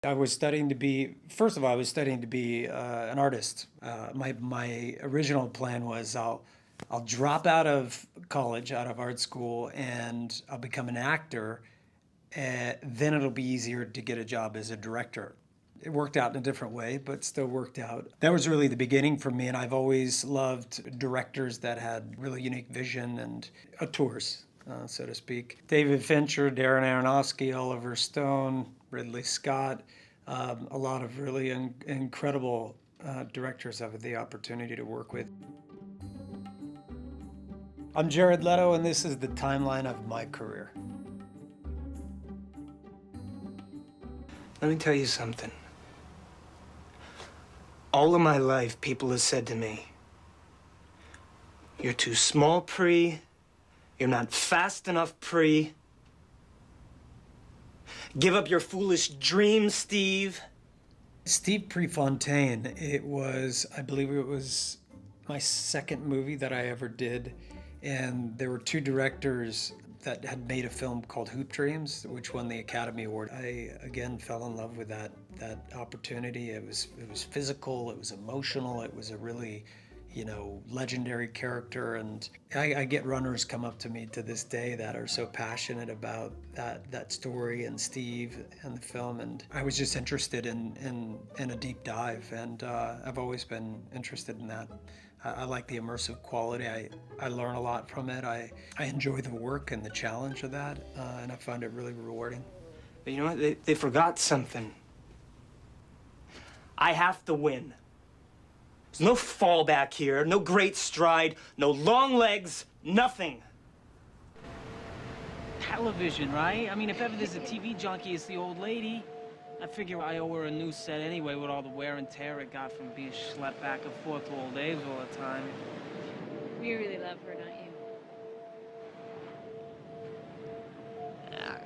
I was studying to be, first of all, I was studying to be an artist. My original plan was I'll drop out of college, out of art school, and I'll become an actor. Then it'll be easier to get a job as a director. It worked out in a different way, but still worked out. That was really the beginning for me, and I've always loved directors that had really unique vision and auteurs, so to speak. David Fincher, Darren Aronofsky, Oliver Stone, Ridley Scott, a lot of really incredible directors I've had the opportunity to work with. I'm Jared Leto, and this is the timeline of my career. Let me tell you something. All of my life, people have said to me, "You're too small, Pre. You're not fast enough, Pre. Give up your foolish dreams, Steve." Steve Prefontaine, I believe it was my second movie that I ever did. And there were two directors that had made a film called Hoop Dreams, which won the Academy Award. I again fell in love with that opportunity. It was physical, it was emotional, it was a really, legendary character. And I get runners come up to me to this day that are so passionate about that story and Steve and the film. And I was just interested in a deep dive, and I've always been interested in that. I like the immersive quality. I learn a lot from it. I enjoy the work and the challenge of that, and I find it really rewarding. But you know what? They forgot something. I have to win. There's no fallback here, no great stride, no long legs, nothing. Television, right? I mean, if ever there's a TV junkie, it's the old lady. I figure I owe her a new set anyway with all the wear and tear it got from being schlepped back and forth to old age all the time. You really love her, don't you? Yeah,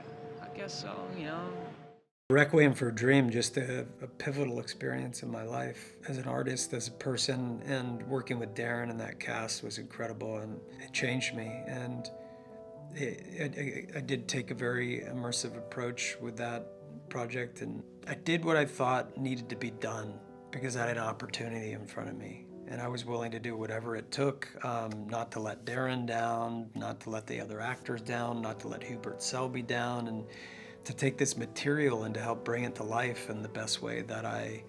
I guess so, Requiem for a Dream, just a pivotal experience in my life as an artist, as a person, and working with Darren and that cast was incredible, and it changed me. And I did take a very immersive approach with that project, and I did what I thought needed to be done because I had an opportunity in front of me, and I was willing to do whatever it took, not to let Darren down, not to let the other actors down, not to let Hubert Selby down, and to take this material and to help bring it to life in the best way that I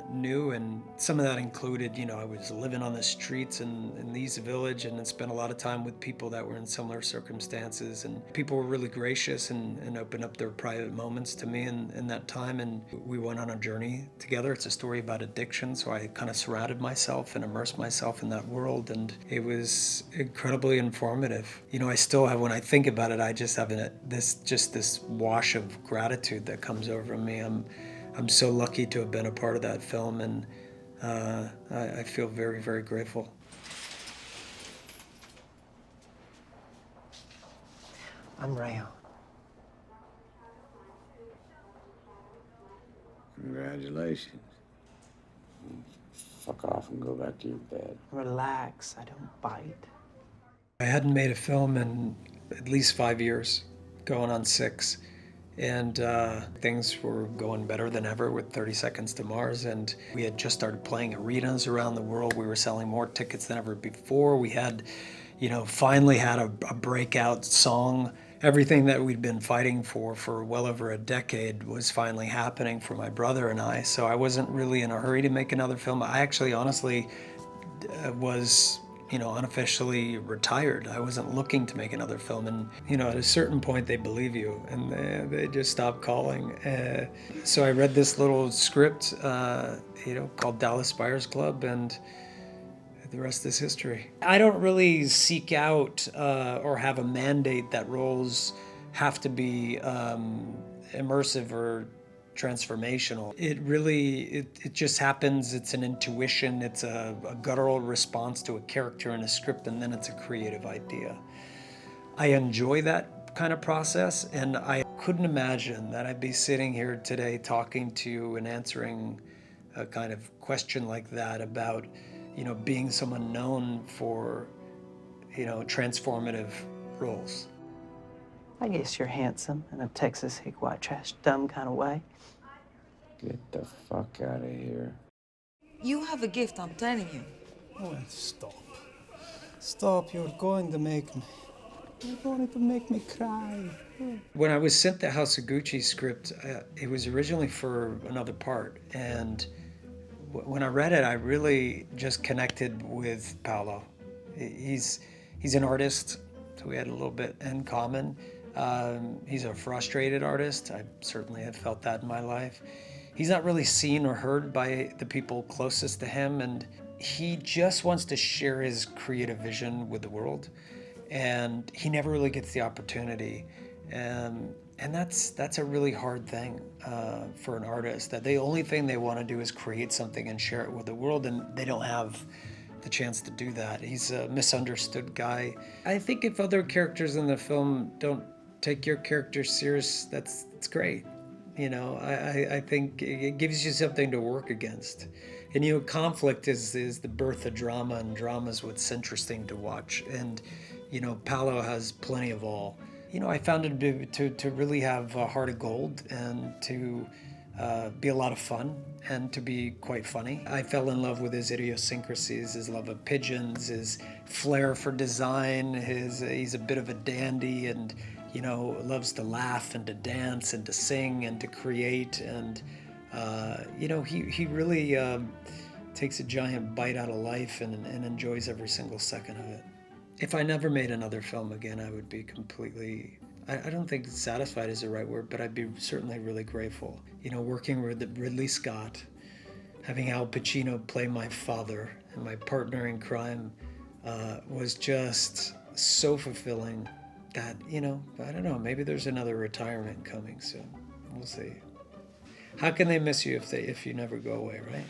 knew. And some of that included, I was living on the streets in the East Village and spent a lot of time with people that were in similar circumstances, and people were really gracious and opened up their private moments to me in that time, and we went on a journey together. It's a story about addiction, so I kind of surrounded myself and immersed myself in that world, and it was incredibly informative. I still have, when I think about it, I just have this wash of gratitude that comes over me. I'm so lucky to have been a part of that film, and I feel very, very grateful. I'm Rayo. Congratulations. Fuck off and go back to your bed. Relax, I don't bite. I hadn't made a film in at least 5 years, going on 6. And things were going better than ever with 30 Seconds to Mars, and we had just started playing arenas around the world. We were selling more tickets than ever before. We had, finally had a breakout song. Everything that we'd been fighting for well over a decade was finally happening for my brother and I, so I wasn't really in a hurry to make another film. I actually, honestly, was unofficially retired. I wasn't looking to make another film, and at a certain point they believe you, and they just stop calling. So I read this little script, called Dallas Buyers Club, and the rest is history. I don't really seek out or have a mandate that roles have to be immersive or transformational. It just happens. It's an intuition. It's a guttural response to a character in a script, and then it's a creative idea. I enjoy that kind of process, and I couldn't imagine that I'd be sitting here today talking to you and answering a kind of question like that about, being someone known for, transformative roles. I guess you're handsome in a Texas hick white trash dumb kind of way. Get the fuck out of here. You have a gift, I'm telling you. Oh, stop. Stop, you're going to make me. You're going to make me cry. When I was sent the House of Gucci script, it was originally for another part. And when I read it, I really just connected with Paolo. He's an artist, so we had a little bit in common. He's a frustrated artist. I certainly have felt that in my life. He's not really seen or heard by the people closest to him, and he just wants to share his creative vision with the world, and he never really gets the opportunity. And that's a really hard thing for an artist, that the only thing they want to do is create something and share it with the world, and they don't have the chance to do that. He's a misunderstood guy. I think if other characters in the film don't take your character serious, that's great. You know, I think it gives you something to work against. And, you know, conflict is the birth of drama, and drama is what's interesting to watch. And, you know, Paolo has plenty of all. You know, I found it to really have a heart of gold, and to be a lot of fun, and to be quite funny. I fell in love with his idiosyncrasies, his love of pigeons, his flair for design, he's a bit of a dandy, and, you know, loves to laugh and to dance and to sing and to create. And, you know, he really takes a giant bite out of life and enjoys every single second of it. If I never made another film again, I would be completely, I don't think satisfied is the right word, but I'd be certainly really grateful. You know, working with Ridley Scott, having Al Pacino play my father and my partner in crime was just so fulfilling that, you know, I don't know, maybe there's another retirement coming soon. We'll see. How can they miss you if you never go away, right?